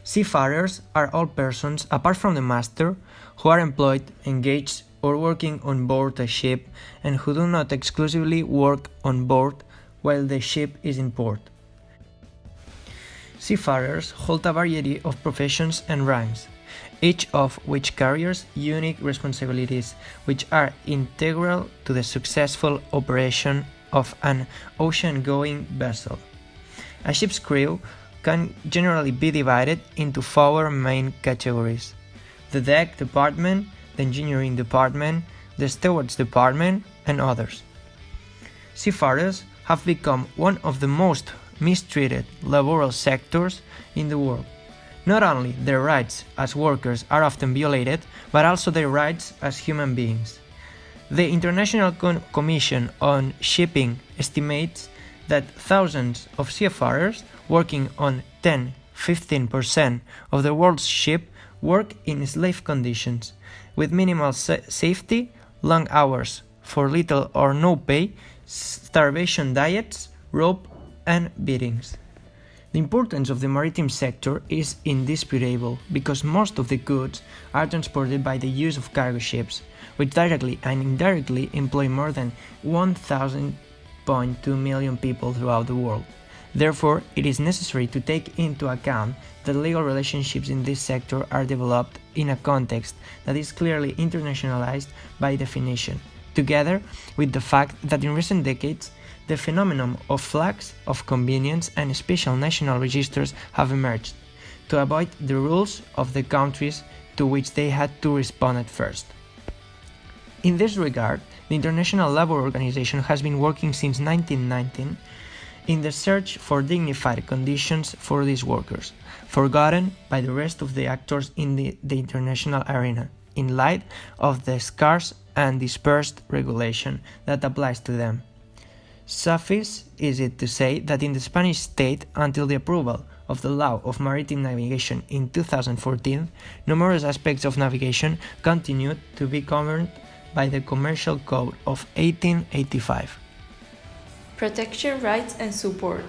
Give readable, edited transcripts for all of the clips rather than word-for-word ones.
Seafarers are all persons, apart from the master, who are employed, engaged, or working on board a ship and who do not exclusively work on board while the ship is in port. Seafarers hold a variety of professions and ranks, each of which carries unique responsibilities which are integral to the successful operation of an ocean-going vessel. A ship's crew can generally be divided into four main categories: the deck department, the engineering department, the stewards department, and others. Seafarers have become one of the most mistreated laboral sectors in the world. Not only their rights as workers are often violated, but also their rights as human beings. The International Commission on Shipping estimates that thousands of seafarers working on 10–15% of the world's ships work in slave conditions, with minimal safety, long hours for little or no pay, starvation diets, rope and beatings. The importance of the maritime sector is indisputable because most of the goods are transported by the use of cargo ships, which directly and indirectly employ more than 1,000.2 million people throughout the world. Therefore, it is necessary to take into account that legal relationships in this sector are developed in a context that is clearly internationalized by definition, together with the fact that in recent decades, the phenomenon of flags of convenience and special national registers have emerged, to avoid the rules of the countries to which they had to respond at first. In this regard, the International Labour Organization has been working since 1919 in the search for dignified conditions for these workers, forgotten by the rest of the actors in the international arena, in light of the scarce and dispersed regulation that applies to them. Suffice it to say that in the Spanish state, until the approval of the law of maritime navigation in 2014, numerous aspects of navigation continued to be governed by the Commercial Code of 1885. Protection rights and support.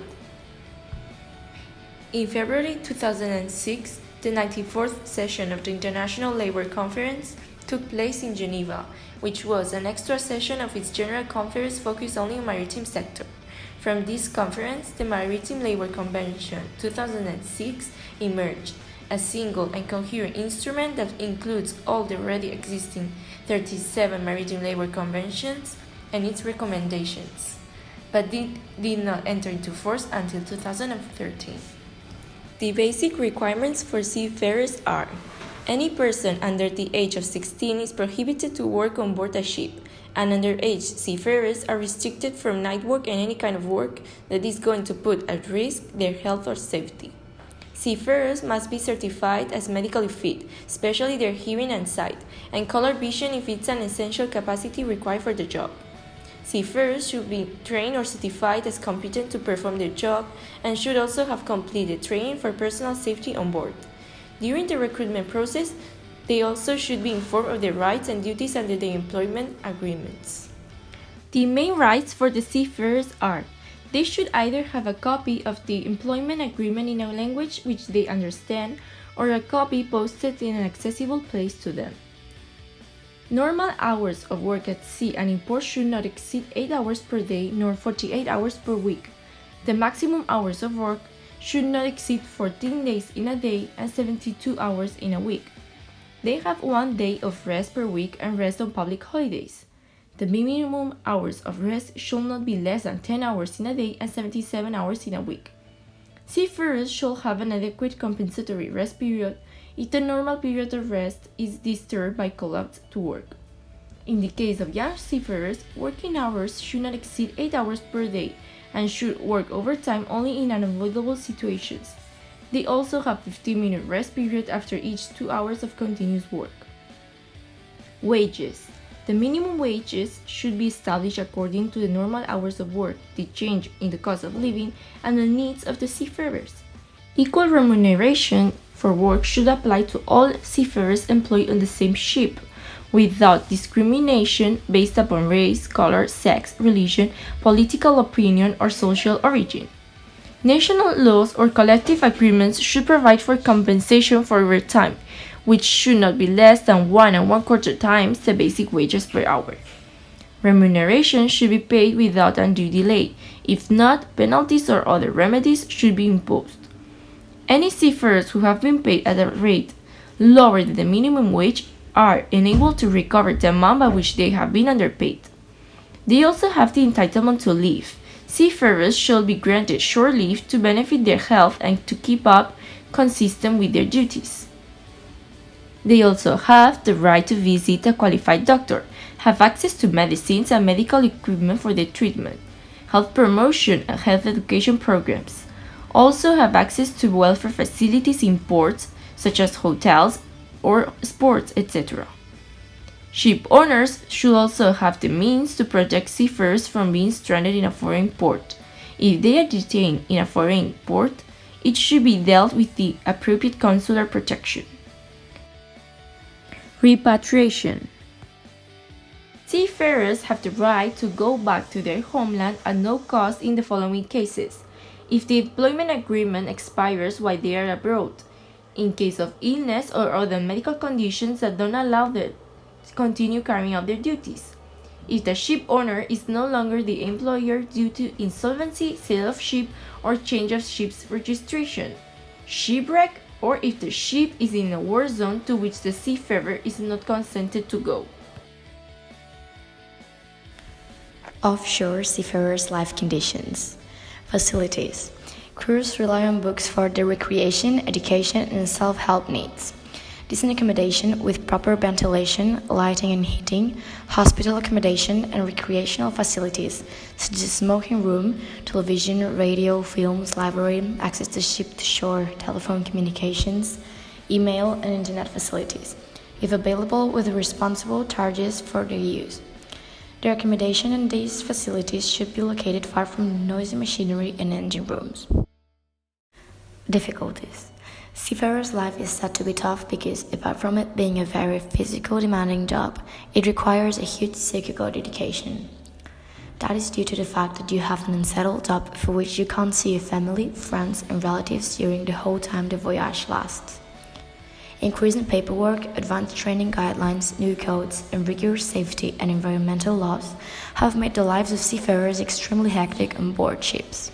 In February 2006, the 94th session of the International Labour Conference took place in Geneva, which was an extra session of its General Conference focused only on the maritime sector. From this conference, the Maritime Labour Convention 2006 emerged, a single and coherent instrument that includes all the already existing 37 maritime labour conventions and its recommendations, but did not enter into force until 2013. The basic requirements for seafarers are: any person under the age of 16 is prohibited to work on board a ship, and underage seafarers are restricted from night work and any kind of work that is going to put at risk their health or safety. Seafarers must be certified as medically fit, especially their hearing and sight, and color vision if it's an essential capacity required for the job. Seafarers should be trained or certified as competent to perform their job and should also have completed training for personal safety on board. During the recruitment process, they also should be informed of their rights and duties under the employment agreements. The main rights for the seafarers are: they should either have a copy of the employment agreement in a language which they understand, or a copy posted in an accessible place to them. Normal hours of work at sea and in port should not exceed 8 hours per day nor 48 hours per week. The maximum hours of work should not exceed 14 days in a day and 72 hours in a week. They have 1 day of rest per week and rest on public holidays. The minimum hours of rest should not be less than 10 hours in a day and 77 hours in a week. Seafarers should have an adequate compensatory rest period if the normal period of rest is disturbed by collapse to work. In the case of young seafarers, working hours should not exceed 8 hours per day and should work overtime only in unavoidable situations. They also have 15-minute rest period after each 2 hours of continuous work. Wages. The minimum wages should be established according to the normal hours of work, the change in the cost of living, and the needs of the seafarers. Equal remuneration for work should apply to all seafarers employed on the same ship, without discrimination based upon race, color, sex, religion, political opinion, or social origin. National laws or collective agreements should provide for compensation for overtime, which should not be less than 1 1/4 times the basic wages per hour. Remuneration should be paid without undue delay. If not, penalties or other remedies should be imposed. Any seafarers who have been paid at a rate lower than the minimum wage are enabled to recover the amount by which they have been underpaid. They also have the entitlement to leave. Seafarers shall be granted shore leave to benefit their health and to keep up consistent with their duties. They also have the right to visit a qualified doctor, have access to medicines and medical equipment for their treatment, health promotion and health education programs, also have access to welfare facilities in ports such as hotels or sports, etc. Ship owners should also have the means to protect seafarers from being stranded in a foreign port. If they are detained in a foreign port, it should be dealt with the appropriate consular protection. Repatriation. Seafarers have the right to go back to their homeland at no cost in the following cases: if the employment agreement expires while they are abroad, in case of illness or other medical conditions that don't allow them to continue carrying out their duties, if the ship owner is no longer the employer due to insolvency, sale of ship, or change of ship's registration, shipwreck, or if the ship is in a war zone to which the seafarer is not consented to go. Offshore seafarers' life conditions. Facilities. Crews rely on books for their recreation, education, and self-help needs. Decent accommodation with proper ventilation, lighting and heating, hospital accommodation, and recreational facilities such as smoking room, television, radio, films, library, access to ship-to-shore telephone communications, email, and internet facilities, if available with responsible charges for their use. Their accommodation in these facilities should be located far from noisy machinery and engine rooms. Difficulties. Seafarer's life is said to be tough because, apart from it being a very physical demanding job, it requires a huge psychical dedication. That is due to the fact that you have an unsettled job for which you can't see your family, friends, and relatives during the whole time the voyage lasts. Increasing paperwork, advanced training guidelines, new codes, and rigorous safety and environmental laws have made the lives of seafarers extremely hectic on board ships.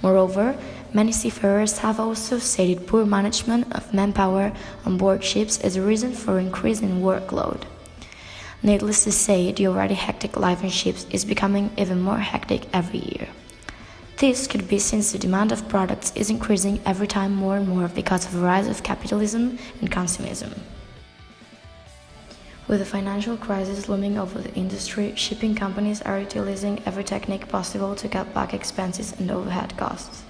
Moreover, many seafarers have also stated poor management of manpower on board ships as a reason for increasing workload. Needless to say, the already hectic life on ships is becoming even more hectic every year. This could be since the demand of products is increasing every time more and more because of the rise of capitalism and consumerism. With the financial crisis looming over the industry, shipping companies are utilizing every technique possible to cut back expenses and overhead costs.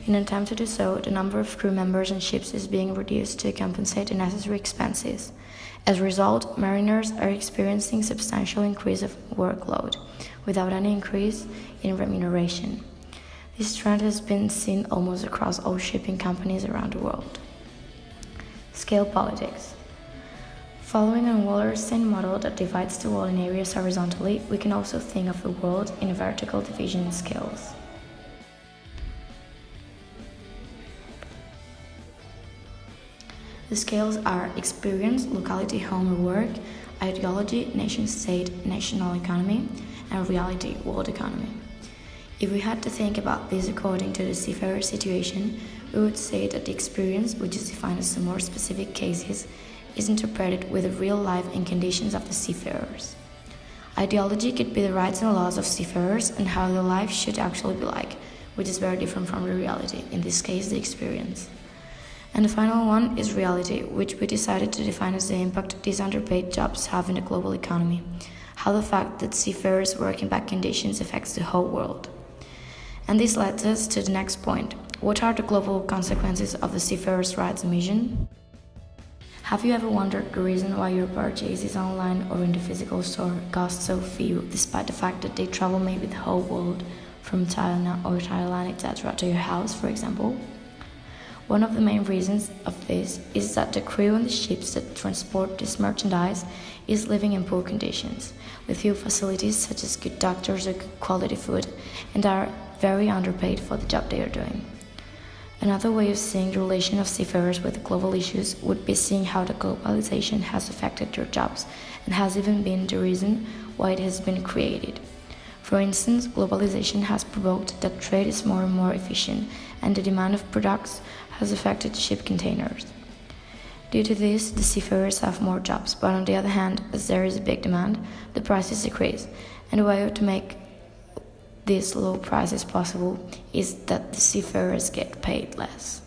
In an attempt to do so, the number of crew members on ships is being reduced to compensate the necessary expenses. As a result, mariners are experiencing substantial increase of workload, without any increase in remuneration. This trend has been seen almost across all shipping companies around the world. Scale politics. Following a Wallerstein model that divides the world in areas horizontally, we can also think of the world in vertical division scales. The scales are experience, locality, home or work, ideology, nation-state, national economy, and reality, world economy. If we had to think about this according to the seafarer situation, we would say that the experience, which is defined as the more specific cases, is interpreted with the real life and conditions of the seafarers. Ideology could be the rights and laws of seafarers and how their life should actually be like, which is very different from the reality, in this case the experience. And the final one is reality, which we decided to define as the impact these underpaid jobs have in the global economy, how the fact that seafarers work in bad conditions affects the whole world. And this leads us to the next point. What are the global consequences of the seafarers' rights mission? Have you ever wondered the reason why your purchases online or in the physical store cost so few, despite the fact that they travel maybe the whole world, from China or Thailand, etc., to your house, for example? One of the main reasons of this is that the crew on the ships that transport this merchandise is living in poor conditions, with few facilities such as good doctors or good quality food, and are very underpaid for the job they are doing. Another way of seeing the relation of seafarers with global issues would be seeing how the globalization has affected their jobs and has even been the reason why it has been created. For instance, globalization has provoked that trade is more and more efficient, and the demand of products has affected ship containers. Due to this, the seafarers have more jobs, but on the other hand, as there is a big demand, the prices decrease, and the way to make these low prices possible is that the seafarers get paid less.